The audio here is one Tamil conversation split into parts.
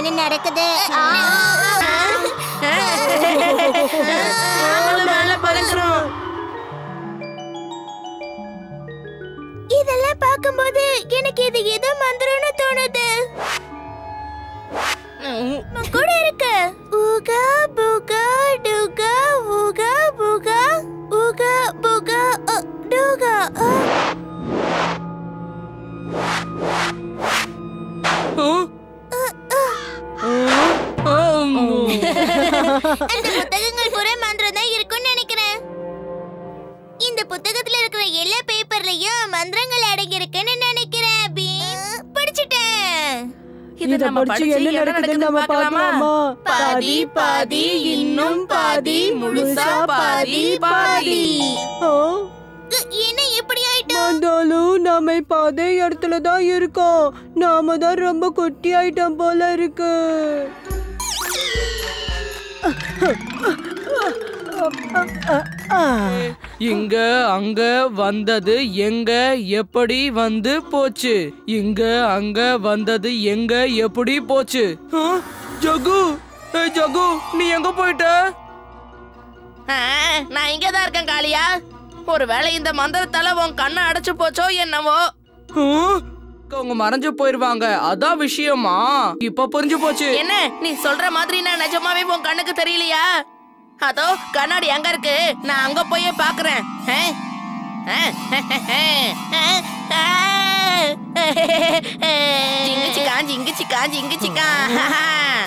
என்ன நடக்குது? இதெல்லாம் பார்க்கும்போது எனக்கு இது ஏதோ மந்திரம்னு தோணுது. கூட இருக்கு. ஊகா புகா டுகா ஊகா புகா ஊகா புகா டுகா. அந்த புத்தகங்கள் பூரா மந்திரம் தான் இருக்கும்னு நினைக்கிறேன். இந்த புத்தகத்துல இருக்கிற எல்லா பேப்பர்லயும் மந்திரங்கள் அடங்கி இருக்குன்னு நினைக்கிறேன். படிச்சுட்டேன். இத நம்ம படிச்சு என்ன நடக்குதுன்னு நம்ம பார்க்கலாமா? பாதி பாதி இன்னும் பாதி முழுசா பாதி பாதி. என்ன இப்படி ஆயிட்டோம்? வந்தாலும் நாம இப்ப அதே இடத்துல தான் இருக்கோம். நாம தான் ரொம்ப குட்டி ஆயிட்டோம் போல இருக்கு. இங்க அங்க வந்தது எங்க எப்படி வந்து போச்சு? இங்க அங்க வந்தது எங்க எப்படி போச்சு? ஜகு, ஜகு, நீ எங்க போயிட்ட? நான் இங்கதான் இருக்கேன் காளியா. ஒருவேளை இந்த மந்திரத்தால உன் கண்ணை அடைச்சு போச்சோ என்னவோ. அவங்க மறைஞ்சு போயிருவாங்க, அதான் விஷயமா? இப்ப புரிஞ்சு போச்சு. என்ன நீ சொல்ற மாதிரி நான் நிஜமாவே உன் கண்ணுக்கு தெரியலையா? அதோ கண்ணாடி அங்க இருக்கு, நான் அங்க போய் பாக்குறேன்.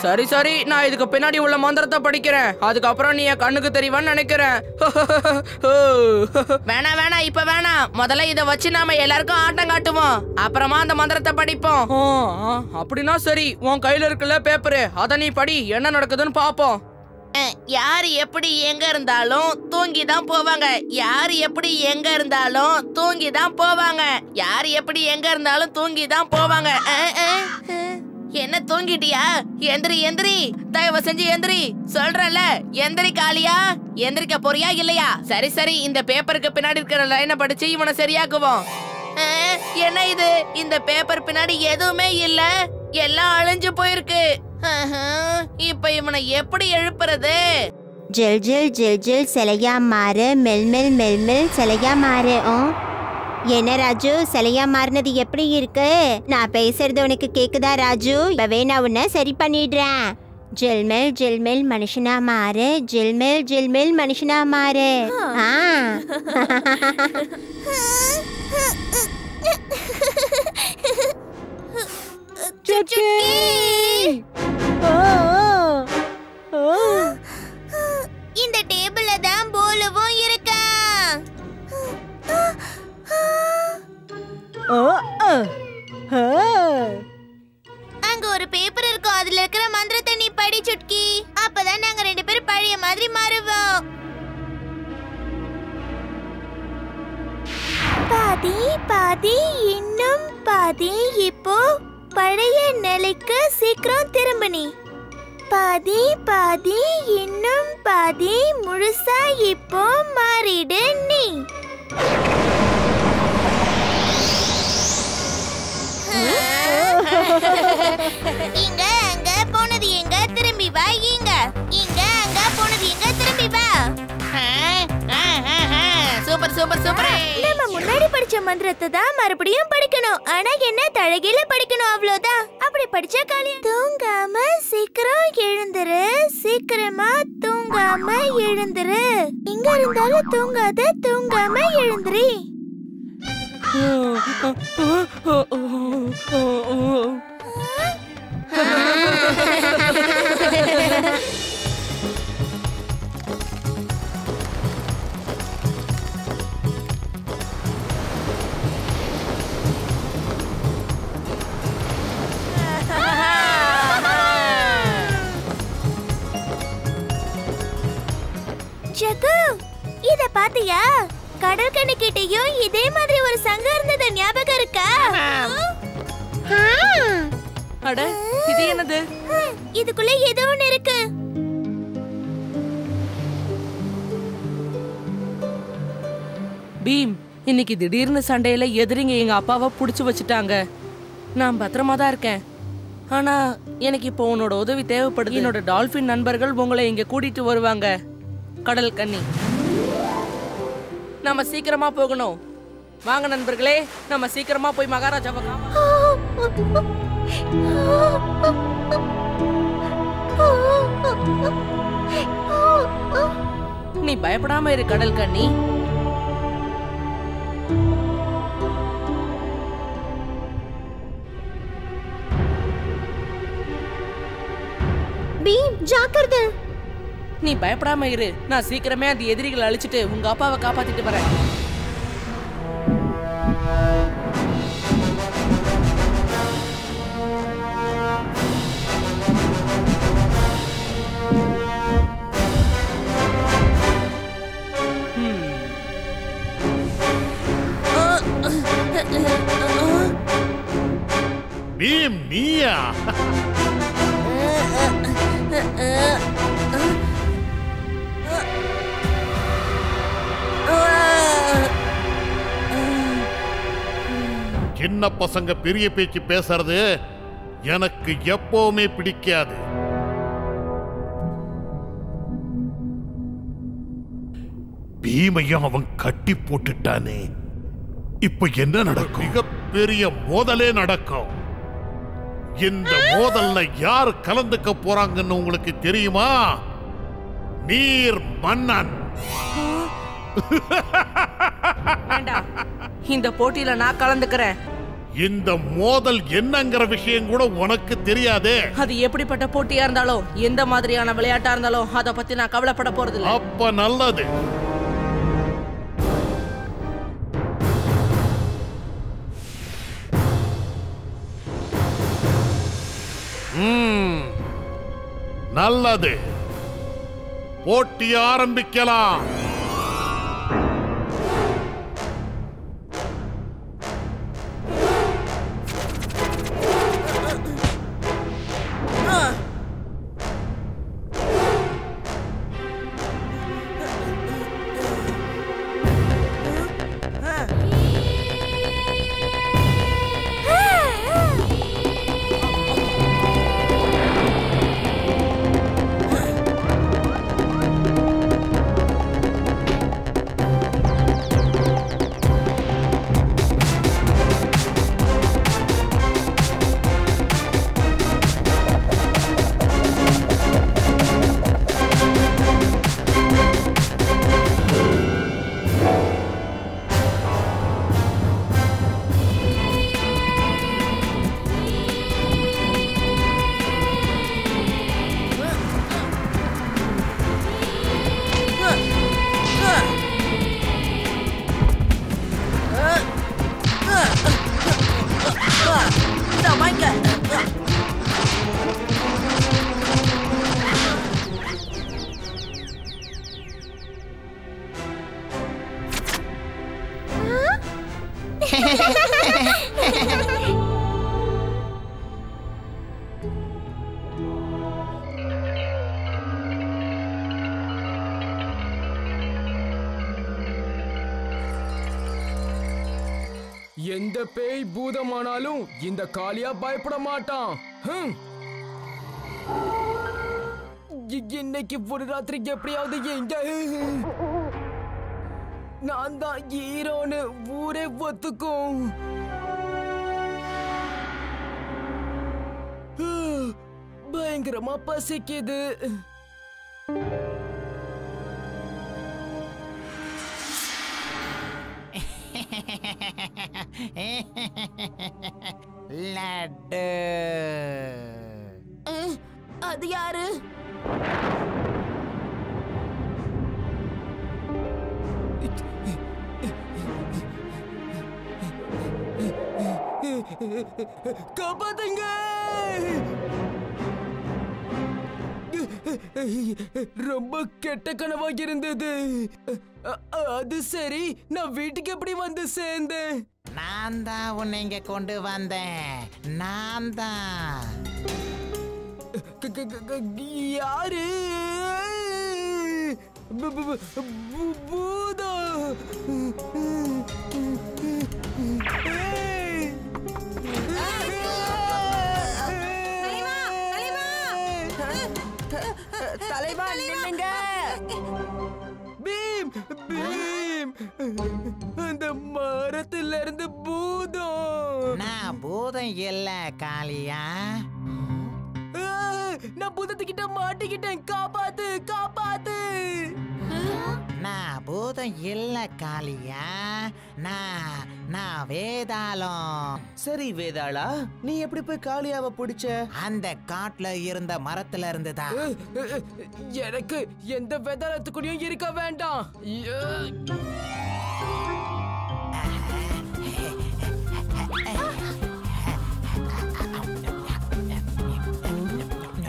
சரி சரி, நான் இதுக்கு பின்னாடி உள்ள மந்திரத்தை படிக்கிறேன். அதுக்கப்புறம் நீ என் கண்ணுக்கு தெரிவான்னு நினைக்கிறேன். வேணாம் வேணாம், இப்ப வேணாம். முதல்ல இத வச்சு நாம எல்லாருக்கும் ஆட்டம் காட்டுவோம், அப்புறமா அந்த மந்திரத்தை படிப்போம். அப்படின்னா சரி, உன் கையில இருக்குல்ல பேப்பரு, அத நீ படி, என்ன நடக்குதுன்னு பாப்போம். யாரு எப்படி எங்க இருந்தாலும் தூங்கி தான் போவாங்க. யாரு எப்படி எங்க இருந்தாலும் தூங்கி தான் போவாங்க. யாரு எப்படி எங்க இருந்தாலும் தூங்கி தான் போவாங்க. என்ன தூங்கிட்டியா? எந்திரி எந்திரி, தயவு செஞ்சு எந்திரி சொல்றல. எந்திரி காளியா, எந்திரிக்க போறியா இல்லையா? சரி சரி, இந்த பேப்பருக்கு பின்னாடி இருக்கிற லைனை படிச்சு இவனை சரியாக்குவோம். என்ன இது? இந்த பேப்பர் பின்னாடி எதுவுமே இல்ல, எல்லாம் அழிஞ்சு போயிருக்கு. இப்ப இவனை எப்படி எழுப்புறது? ஜில் ஜில் ஜில் ஜில் சிலையா மாறு, மெல் மெல் மெல் மெல் சிலையா மாறு. என்ன ராஜு, சிலையா மாறினது எப்படி இருக்கு? நான் பேசுறது உனக்கு கேக்குதா ராஜு? இப்பவே நான் உன்னை சரி பண்ணிடுறேன். ஜில்மெல் மனுஷனா மாறு, ஜில்மெல் மனுஷனா மாறு. இந்த டேபிள்ல தான் போலவும் இருக்கா. அங்க ஒரு பேப்பர் இருக்கும், அதுல இருக்கிற மந்திரத்தை நீ படி சுட்கி. அப்பதான் நாங்க ரெண்டு பேரும் பழைய மாதிரி மாறுவோம். பாதி பாதி இன்னும் பாதி, இப்போ பழைய நிலைக்கு சீக்கிரம் திரும்ப நீ. பாதி பாதி இன்னும் பாதி, முழுசா இப்போ மாறிடு நீ. இங்க அங்க போனது எங்க, திரும்பி வா. இங்க இங்க அங்க போனது எங்க, திரும்பி வா. Super super super. நம்ம முன்னாடி படிச்ச மந்திரத்தை தான் மறுபடியும் படிக்கணும். ஆனா என்ன, தழகில படிக்கணும், அவ்வளவுதான். அப்படி படிச்சா காளியா தூங்காம சீக்கிரம் எழுந்துரு, சீக்கிரமா தூங்காம எழுந்துரு. எங்க இருந்தாலும் தூங்காத, தூங்காம எழுந்துரு. ஜகு, இத பாத்தியா? கடற்கரை கிட்டயும் இதே மாதிரி ஒரு சங்கம் இருந்தது, ஞாபகம் இருக்கா? அட, இது என்னது? இதுக்குள்ள ஏதோ ஒண்ணு இருக்கு. பீம், இன்னைக்கு திடீர்னு சண்டையில எதிரிங்க எங்க அப்பாவை புடிச்சு வச்சுட்டாங்க. நான் பத்திரமா தான் இருக்கேன். ஆனா எனக்கு இப்போ உன்னோட உதவி தேவைப்படுது. என்னோட டால்பின் நண்பர்கள் உங்களை இங்க கூட்டிட்டு வருவாங்க. கடல் கன்னி, நம்ம சீக்கிரமா போகணும். வாங்க நண்பர்களே, நம்ம சீக்கிரமா போய் மகாராஜாவை நீ பயப்படாம இரு கடல் கன்னி. பீம் ஜாக்கிரதை. நீ பயப்படாம இரு. நான் சீக்கிரமே அந்த எதிரிகளை அழிச்சிட்டு உங்க அப்பாவை காப்பாத்திட்டு வரேன். பீம் நீயா? சின்ன பசங்க பெரிய பேச்சு பேசுறது எனக்கு எப்பவுமே பிடிக்காது. பீமையும் அவன் கட்டி போட்டுட்டானே, இப்ப என்ன நடக்கும்? மிகப்பெரிய மோதலே நடக்கும். இந்த மோதல்ல யார் கலந்துக்க போறாங்கன்னு உங்களுக்கு தெரியுமா? நீர் மன்னன். வேண்டாம், இந்த போட்டியில நான் கலந்துக்கிறேன். இந்த மோதல் என்னங்கிற விஷயம் கூட உனக்கு தெரியாதே. அது எப்படிப்பட்ட போட்டியா இருந்தாலும், எந்த மாதிரியான விளையாட்டா இருந்தாலும், அத பத்தி நான் கவலைப்பட போறது இல்ல. அப்ப நல்லது. நல்லது, போட்டி ஆரம்பிக்கலாம். எந்த பேய் பூதமானாலும் இந்த காளியா பயப்பட மாட்டான். இன்னைக்கு ஒரு ராத்திரிக்கு எப்படியாவது எங்க நான் தான் ஹீரோன்னு ஊரே ஒத்துக்கும். பயங்கரமா பசிக்குது. லட்டு. அது யாரு? காப்பாத்துங்க. ரொம்ப கெட்ட கனவா இருந்தது. அது சரி, நான் வீட்டுக்கு எப்படி வந்து சேர்ந்தேன்? நான் தான் உன்னை இங்க கொண்டு வந்தேன். நான் தான். யாரு? பூதம். அந்த மரத்துல இருந்து பூதம். நான் பூதம் இல்ல காளியா. நான் பூதத்துக்கிட்ட மாட்டிக்கிட்டேன், காப்பாத்து காப்பாத்து. நான் பூதம் இல்ல காளியா. நான் வேதாளம். சரி வேதாளா, நீ எப்படி போய் காளியாவை பிடிச்ச? அந்த காட்டுல இருந்த மரத்துல இருந்துதான். எனக்கு எந்த வேதாளத்துக்குடியும் இருக்க வேண்டாம்.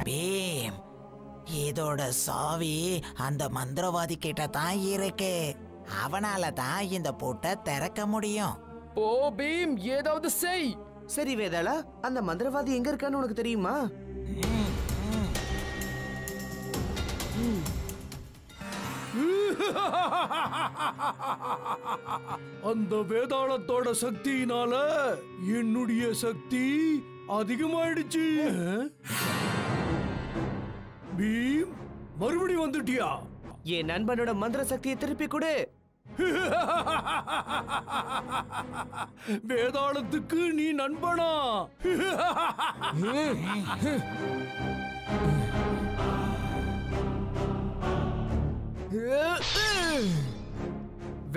பீம், இதோட சாவி அந்த மந்திரவாதி கிட்ட தான் இருக்கு. அவனால தான் இந்த பூட்டை திறக்க முடியும். ஓ பீம், ஏதாவது செய். சரி வேதாளா, அந்த மந்திரவாதி எங்க இருக்கான்னு உனக்கு தெரியுமா? அந்த வேதாளத்தோட சக்தியினால என்னுடைய சக்தி அதிகமாயிடுச்சு. பீம், மறுபடி வந்துட்டியா? என் நண்பனோட மந்திர சக்தியை திருப்பி கொடு. வேதாளத்துக்கு நீ நண்பனா?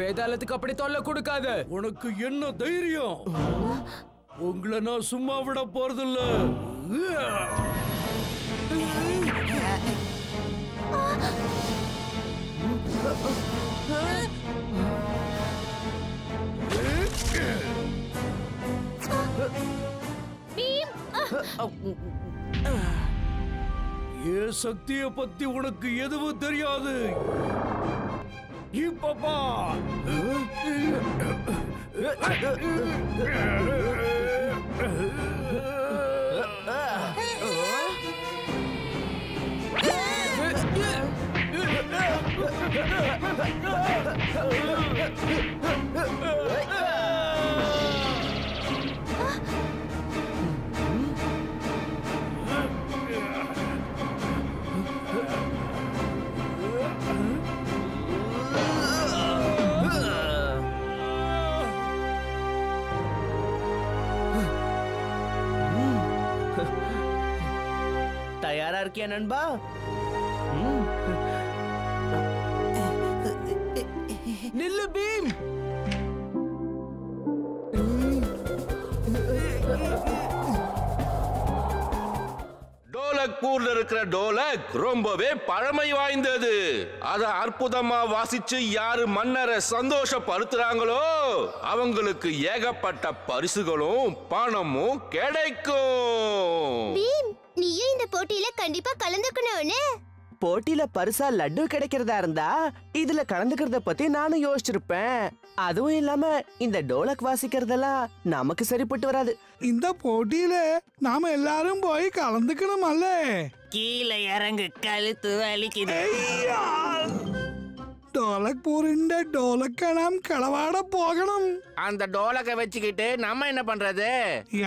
வேதாளத்துக்கு அப்படி தொல்லை கொடுக்காத. உனக்கு என்ன தைரியம்? உங்களை நான் சும்மா விட போறதில்ல. என் சக்திய பத்தி உனக்கு எதுவும் தெரியாது. இப்பப்பா தயாரா இருக்கியா நண்பா? நில்லு பீம். டோலக்பூர்ல இருக்கிற டோலக் ரொம்பவே பழமை வாய்ந்தது. அத அற்புதமா வாசிச்சு யாரு மன்னரை சந்தோஷப்படுத்துறாங்களோ அவங்களுக்கு ஏகப்பட்ட பரிசுகளும் பணமும் கிடைக்கும். பீம், நீயும் இந்த போட்டியில கண்டிப்பா கலந்துக்கணும்னு. போட்டியில பரிசா லட்டு கிடைக்கிறதா இருந்தா இதுல கலந்துக்கிறத பத்தி நானும் யோசிச்சிருப்பேன். அதுவும் இல்லாம இந்த டோலக் வாசிக்கிறதெல்லாம் நமக்கு சரிப்பட்டு வராது. இந்த போட்டியில நாம எல்லாரும் போய் கலந்துக்கணுமல்ல. கீழே இறங்கு, கழுத்து வலிக்குது. டோலக்பூரின் டோலக்க நாம் களவாட போகணும். அந்த டோலக்க வச்சுக்கிட்டு நம்ம என்ன பண்றது?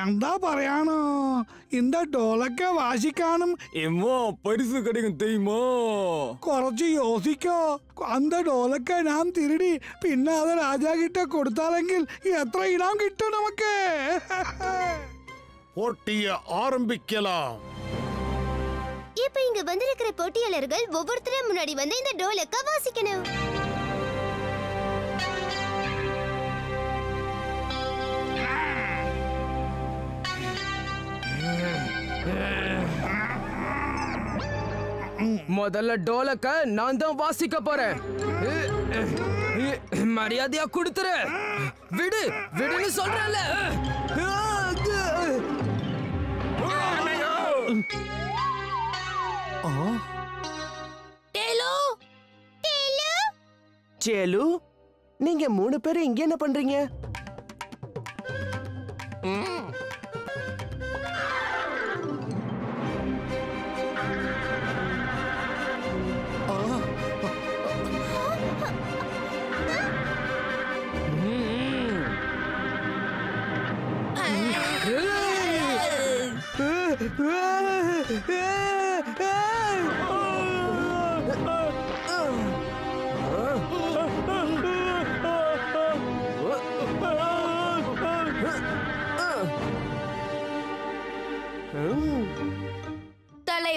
എന്താ പറയാനോ, இந்த டோலக்க வாசிக்காനും எம்மோ பரிசு கிடைக்கும் தெரியுமோ? കുറച്ച് യോசிക്കോ. அந்த டோலக்க நாம் திருடி പിന്നെ അത് രാജാ கிட்ட കൊടുത്താലെങ്കിൽ എത്ര ഇനാം കിട്ടും നമുക്ക്? போட்டியை ஆரம்பிக்கலாம். இப்ப இங்க வந்திருக்கிற போட்டியாளர்கள் ஒவ்வொருத்தரும் முன்னாடி வந்து இந்த டோலக்க வாசிக்கணும். முதல்ல டோலக்க நான் தான் வாசிக்க போறேன். மரியாதையா கொடுத்துரு. விடு விடுன்னு சொல்றல. சேலு, நீங்க 3 பேரும் இங்க என்ன பண்றீங்க?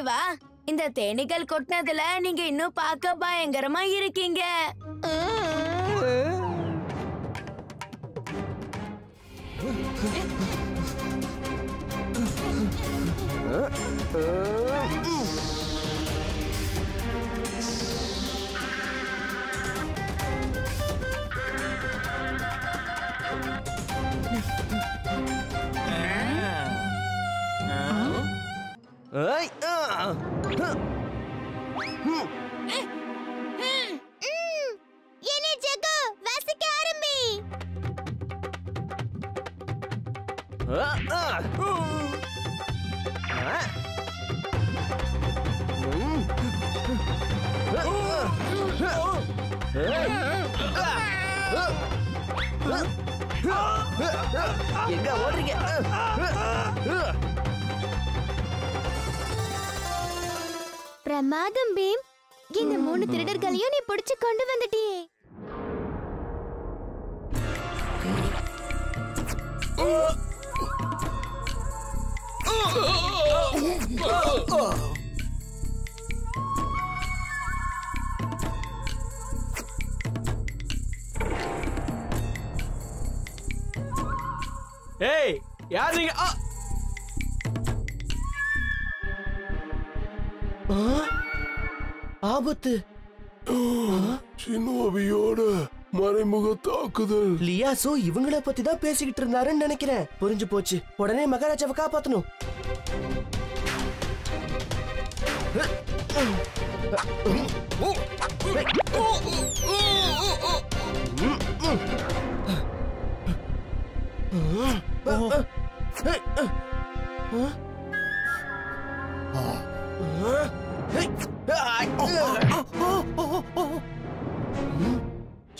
தேவா, இந்த தேனீக்கள் கொட்டினதுல நீங்க இன்னும் பார்க்க பயங்கரமா இருக்கீங்க. என்ன ஜக்கு வாசிக்க ஆரம்பி. எங்க ஓடுறீங்க? பிரமாதம் பீம், இந்த 3 திருடர்களையும் நீ பிடிச்சு கொண்டு வந்துட்டியே. ஏய், யார் நீங்க? ஆபத்து. ஷினோபியோட மறைமுக தாக்குதல். லியாசோ இவங்கள பத்தி தான் பேசிக்கிட்டு இருந்தாருன்னு நினைக்கிறேன். புரிஞ்சு போச்சு. உடனே மகாராஜாவை காப்பாத்தணும்.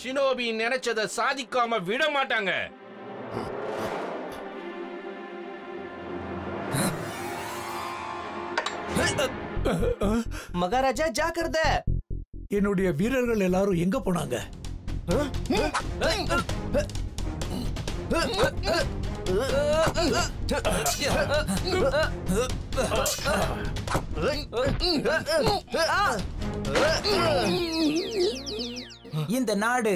ஷினோபி நினைச்சதை சாதிக்காம விட மாட்டாங்க. மகாராஜா ஜாக்கிரதை. என்னுடைய வீரர்கள் எல்லாரும் எங்க போனாங்க? இந்த நாடு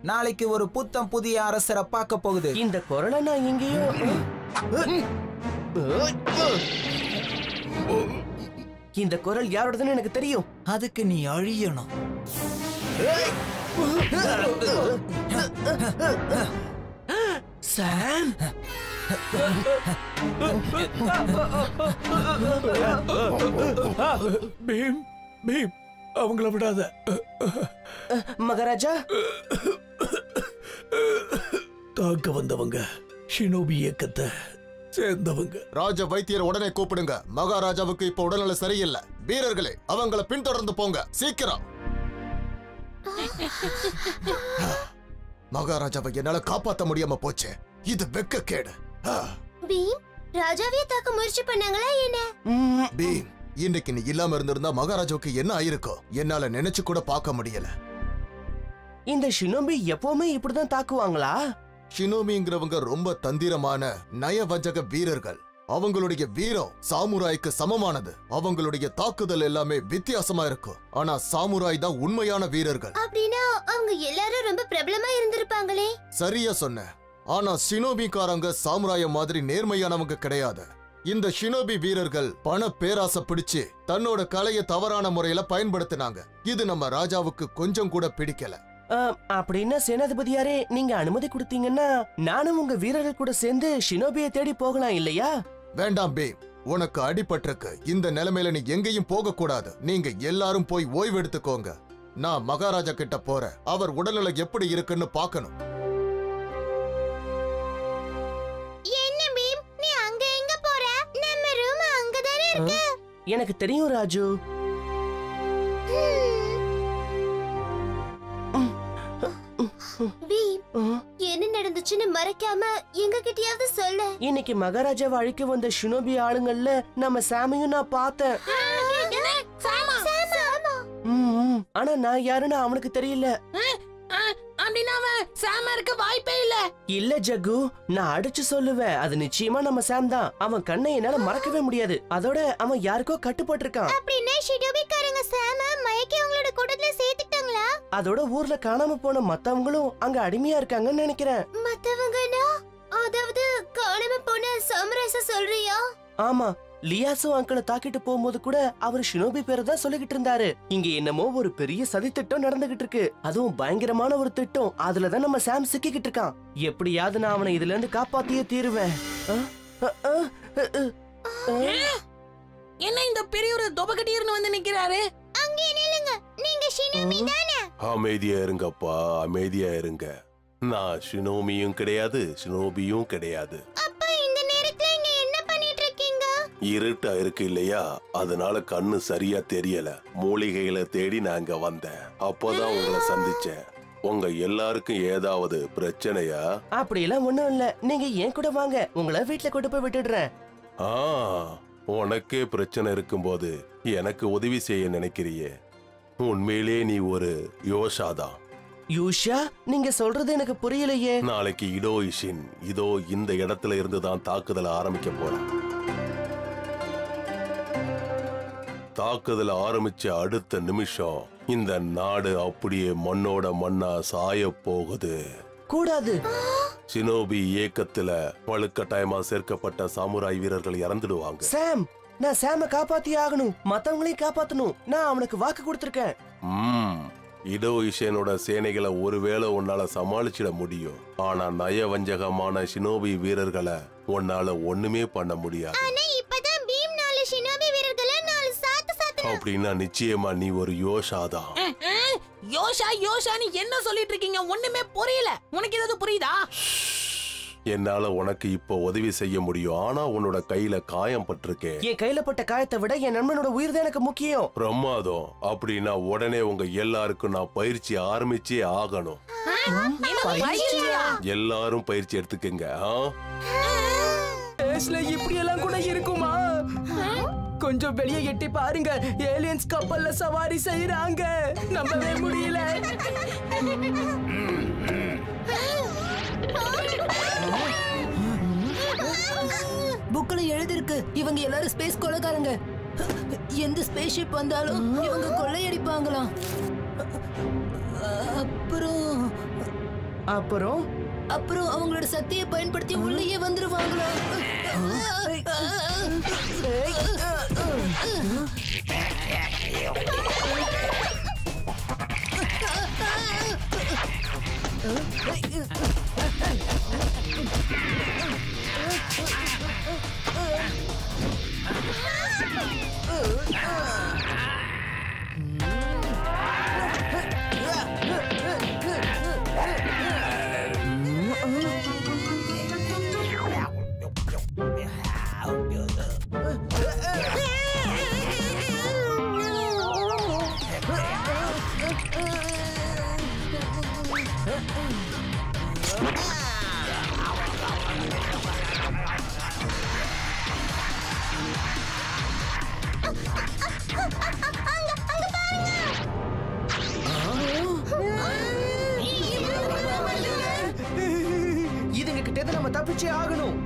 நாளைக்கு ஒரு புத்தம் புதிய அரசரை பார்க்க போகுது. இந்த குரலை நான் எங்கேயோ. இந்த குரல் யாரோடதுன்னு எனக்கு தெரியும். அதுக்கு நீ அழியணும். சாம், பீம் பீம், அவங்கள விடாத. மகாராஜா, தாக்க வந்தவங்க ஷினோபி இயக்கத்தை சேர்ந்தவங்க. ராஜ வைத்தியர் உடனே கூப்பிடுங்க. மகாராஜாவுக்கு இப்ப உடல்நிலை சரியில்லை. வீரர்களே, அவங்கள பின்தொடர்ந்து போங்க, சீக்கிரம். மகாராஜாவை என்னால காப்பாத்த முடியாம போச்சு. இது வெக்கக்கேடு. பீம், ராஜாவே தாக்க முயற்சி பண்ணாங்களா என்ன? பீம், இன்னைக்கு நீ இல்லாம இருந்திருந்தா மகாராஜாவுக்கு என்ன ஆயிருக்கும் என்னால நினைச்சு கூட பார்க்க முடியல. இந்த ஷினோபி எப்பவுமே இப்படிதான் தாக்குவாங்களா? ஷினோமிங்கிறவங்க ரொம்ப தந்திரமான நயவஞ்சக வீரர்கள். அவங்களுடைய வீரம் சாமுராய்க்கு சமமானது. அவங்களுடைய தாக்குதல் எல்லாமே வித்தியாசமா இருக்கும். ஆனா சாமுராய் தான் உண்மையான வீரர்கள். அப்படின்னா அவங்க எல்லாரும் ரொம்ப பிரபலமா இருந்திருப்பாங்களே. சரியா சொன்ன. ஆனா ஷினோபிக்காரங்க சாமுராய மாதிரி நேர்மையானவங்க கிடையாது. இந்த ஷினோபி வீரர்கள் பண பேராசை பிடிச்சு தன்னோட கலையை தவறான முறையில பயன்படுத்தினாங்க. இது நம்ம ராஜாவுக்கு கொஞ்சம் கூட பிடிக்கல. அப்படின்னா சேனாதிபதியாரே, நீங்க அனுமதி கொடுத்தீங்கன்னா நானும் உங்க வீரர்கள் கூட சேர்ந்து ஷினோபியை தேடி போகலாம் இல்லையா? வேண்டாம் பீம், உனக்கு அடிபட்டிருக்கு. இந்த நிலைமையில நீ எங்கேயும் போக கூடாது. நீங்க எல்லாரும் போய் ஓய்வு எடுத்துக்கோங்க. நான் மகாராஜா கிட்ட போறேன். அவர் உடல்நிலை எப்படி இருக்குன்னு பார்க்கணும். என்ன பீம், நீ அங்க எங்க போற? நம்ம ரூம் அங்கதானே இருக்கு. எனக்கு தெரியும் ராஜு. பீம், என்ன நடந்துச்சுன்னு மறைக்காம எங்க கிட்டயாவது சொல்லு. இன்னைக்கு மகாராஜாவை அழிக்க வந்த ஷினோபி ஆளுங்கள்ல நம்ம சாமையும் நான் பார்த்தேன். ஆனா நான் யாருன்னு அவனுக்கு தெரியல. அப்படின்னா அவன் சாமா இருக்க வாய்ப்பே இல்ல. இல்ல ஜக்கு, நான் அடிச்சு சொல்லுவேன். அது நிச்சயமா நம்ம சாம் தான். அவன் கண்ணை என்னால மறக்கவே முடியாது. அதோட அவன் யாருக்கோ கட்டுப்பட்டு இருக்கான். அப்படின்னா ஷினோபிக்காரங்க சாம மயக்கி அவங்களோட கூட்டத்துல சேர்த்துட்டாங்களா? அதோட ஊர்ல காணாம போன மத்தவங்களும் அங்க அடிமையா இருக்காங்கன்னு நினைக்கிறேன். மத்தவங்கனா அதாவது காணாம போன சாம்ராஜ சொல்றியா? ஆமா, லியாசோ அங்கிளை தாக்கிட்டு போகும்போது கூட அவர் ஷினோபி பேரை தான் சொல்லிக்கிட்டு இருந்தாரு. இங்க என்னமோ ஒரு பெரிய சதி திட்டம் நடந்துகிட்டு இருக்கு. அதுவும் பயங்கரமான ஒரு திட்டம். அதுலதான் நம்ம சாம் சிக்கிக்கிட்டு இருக்கான். எப்படியாவது நான் அவனை இதுல இருந்து காப்பாத்தியே தீருவேன். என்ன இந்த பெரிய ஒரு தொபகட்டியர்னு வந்து நிக்கிறாரு? அங்கே நில்லுங்க, நீங்க ஷினோபி தானே? அமைதியா இருங்கப்பா, அமைதியா இருங்க. நான் ஷினோமியும் கிடையாது, ஷினோபியும் கிடையாது. இருட்டா இருக்கு இல்லையா, அதனால கண்ணு சரியா தெரியல. மூலிகைகளை தேடி நான் இங்க வந்தேன். அப்போதான் உங்களை சந்திச்சேன். உங்க எல்லாருக்கும் ஏதாவது பிரச்சனையா? அப்படி எல்லாம் ஒண்ணும் இல்ல. நீங்க ஏன் கூட வாங்க, உங்களை வீட்டுல கொண்டு போய் விட்டுடுறேன். உனக்கே பிரச்சனை இருக்கும்போது எனக்கு உதவி செய்ய நினைக்கிறியே, உண்மையிலே நீ ஒரு யோஷாதான். யூஷா, நீங்க சொல்றது எனக்கு புரியலையே. நாளைக்கு இடோ இஷின் இதோ இந்த இடத்துல இருந்து தான் தாக்குதல் ஆரம்பிக்க போறேன். தாக்குதல் ஆரம்பிச்ச அடுத்த நிமிஷம் இந்த நாடு அப்படியே மண்ணோட மண்ணா சாய போகுது. கூடாது. ஷினோபி இயக்கத்துல வலுக்கட்டாயமா சேர்க்கப்பட்ட சாமுராய் வீரர்கள் இறந்துடுவாங்க. சாம், நான் சாம காப்பாத்தி ஆகணும். மத்தவங்களையும் காப்பாத்தணும். நான் அவனுக்கு வாக்கு கொடுத்திருக்கேன். இடோ இஷேனோட சேனைகளை ஒருவேளை உன்னால சமாளிச்சிட முடியும். ஆனா நயவஞ்சகமான ஷினோபி வீரர்களை உன்னால ஒண்ணுமே பண்ண முடியாது. அப்படின்னா நிச்சயமா நீ ஒரு யோஷாதான். யோஷா நீ என்ன சொல்லிட்டு இருக்கீங்க? ஒண்ணுமே புரியல. உனக்கு ஏதாவது புரியுதா? என்னால உனக்கு இப்ப உதவி செய்ய முடியும். ஆனா உன்னோட கையில காயம் பட்டிருக்கேன். என் கையில பட்ட காயத்தை விட என் நண்பனோட உயிர் தான் எனக்கு முக்கியம். பிரமாதம். அப்படின்னா உடனே உங்க எல்லாருக்கும் நான் பயிற்சி ஆரம்பிச்சே ஆகணும். எல்லாரும் பயிற்சி எடுத்துக்கங்க. இப்படி எல்லாம் கூட இருக்குமா? கொஞ்சம் வெளியே எட்டி பாருங்க. ஏலியன்ஸ் கப்பல்ல சவாரி செய்யறாங்க. நம்பவே முடியல. புக்ல எழுதிருக்கு, இவங்க எல்லாரும் ஸ்பேஸ் கொலைக்காரங்க. எந்த ஸ்பேஸ் ஷிப் வந்தாலும் இவங்க கொள்ளையடிப்பாங்களாம். அப்புறம் அவங்களோட சக்தியை பயன்படுத்தி உள்ளேயே வந்துருவாங்களா? இதுங்க கிட்ட நம்ம தப்பிச்சே ஆகணும்.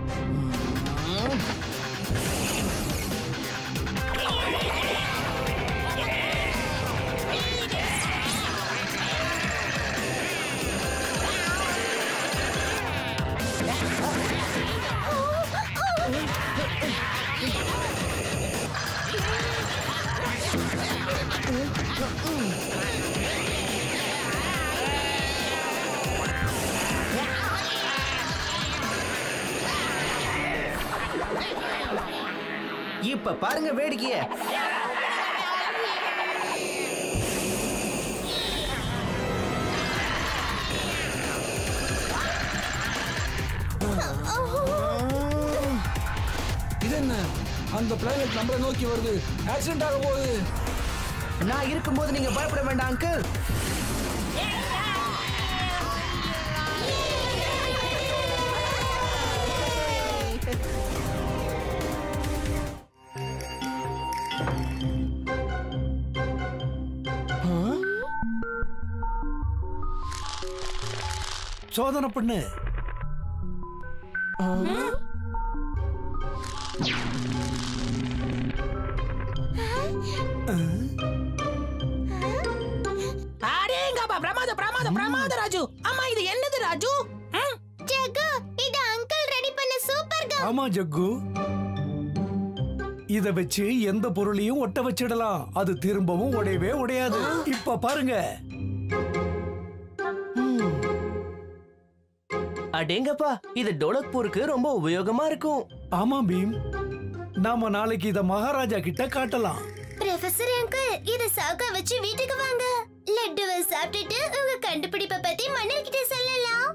இப்ப பாருங்க வேடிக்கைய. இது என்ன? அந்த பிளானட் நம்மளை நோக்கி வருது. ஆக்சிடென்ட் ஆக போகுது. நான் இருக்கும்போது நீங்க பயப்பட வேண்டாம் அங்கிள். சோதனை பண்ணு. பிரமாத ராஜு. அம்மா இது என்னது ராஜு? ஜக்கு, இது அங்கிள் ரெடி பண்ண சூப்பர் கம். ஆமா ஜக்கு, இத வச்சு எந்த பொருளையும் ஒட்ட வச்சிடலாம். அது திரும்பவும் உடையவே உடையாது. இப்ப பாருங்க. அடேங்கப்பா, இது டோலக்பூருக்கு ரொம்ப உபயோகமா இருக்கும். ஆமா பீம், நாம நாளைக்கு இத மகாராஜா கிட்ட காட்டலாம். ப்ரொஃபசர் அங்கிள், இத சாக்க வச்சு வீட்டுக்கு வாங்க. லட்டுவை சாப்பிட்டுட்டு உங்க கண்டுபிடிப்பை பத்தி மன்னர் கிட்ட சொல்லலாம்.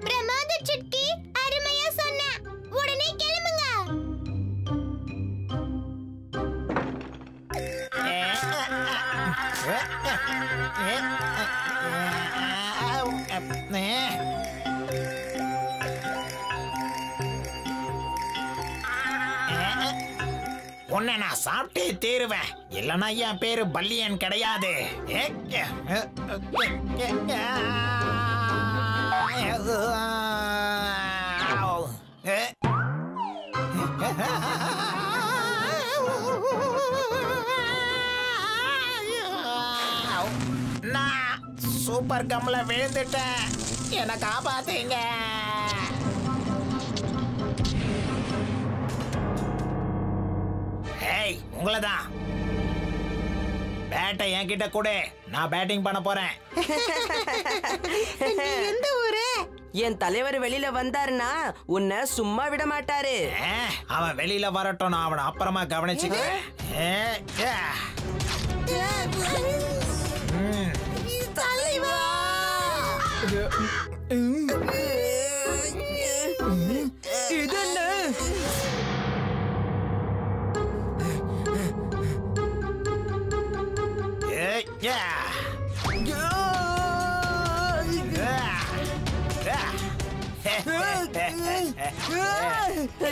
பிரமாத சுட்கி, அருமையா சொன்ன. உடனே கிளம்புங்க. உன்னை நான் சாப்பிட்டே தேருவேன். இல்லைன்னா என் பேரு பல்லியன் கிடையாது. நான் சூப்பர் கம்ல விழுந்துட்டேன். என்னை காப்பாத்தீங்க. ஏய், உங்களதான். பேட்டை என்கிட்ட கொடு, நான் பேட்டிங் பண்ண போறேன். எந்த ஊரு? என் தலைவர் வெளியில வந்தாருன்னா உன்னை சும்மா விட மாட்டாரு. அவன் வெளியில வரட்டும், நான் அவனை அப்புறமா கவனிச்சுக்கிறேன். இது என்ன?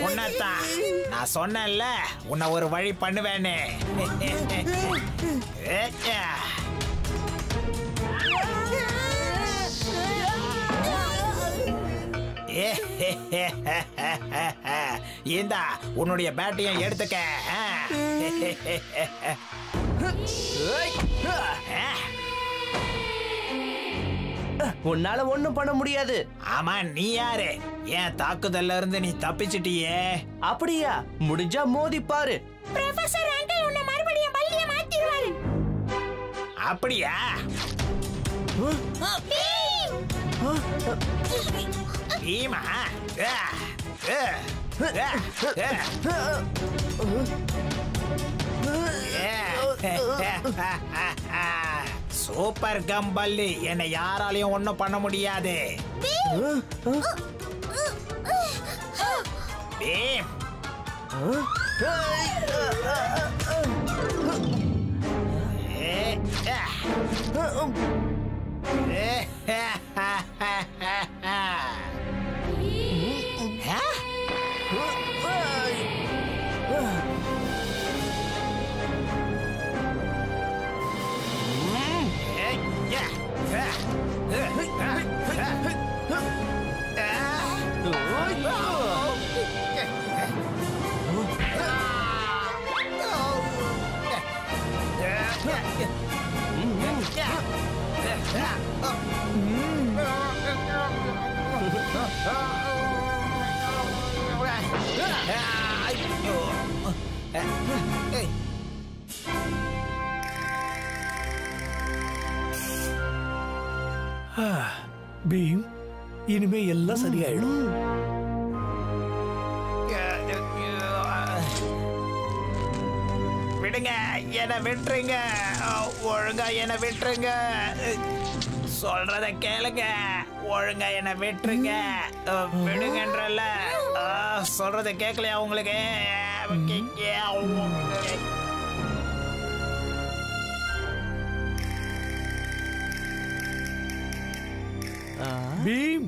உன்னதான் நான் சொன்னேன்ல, உன்னை ஒரு வழி பண்ணுவேன்னு. இந்தா உன்னுடைய பேட்டையும் எடுத்துக்க. உன்னால ஒண்ணும் பண்ண முடியாது. ஆமா, நீ யாரு? ஏன் தாக்குதல்ல இருந்து நீ தப்பிச்சிட்டியே? அப்படியா? முடிஞ்சா மோதி பாரு. ப்ரொஃபசர் அங்கிள் உன்னை மறுபடியும் பல்லிய மாத்திடுவாரு. அப்படியா? ஈமா, சூப்பர் கம்பல்லி, என்னை யாராலையும் ஒண்ணும் பண்ண முடியாது. பீம், பீம், இனிமே எல்லாம் சரியாயிடும். விடுங்க, என்னை விட்டுருங்க. ஒழுங்கா என்னை விட்டுருங்க. சொல்றத கேளுங்க. ஒழுங்கா என்னை விட்டுருங்க. விடுங்கன்றல. சொல்றத கேட்கலையா உங்களுக்கு? பீம்,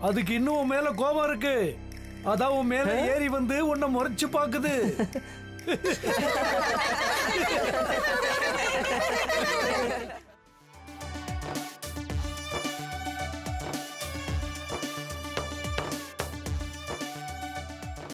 அதுக்கு இன்னும் உன் மேல கோபம் இருக்கு. அதான் உன் மேல ஏறி வந்து உன்னை முறைச்சு பாக்குது.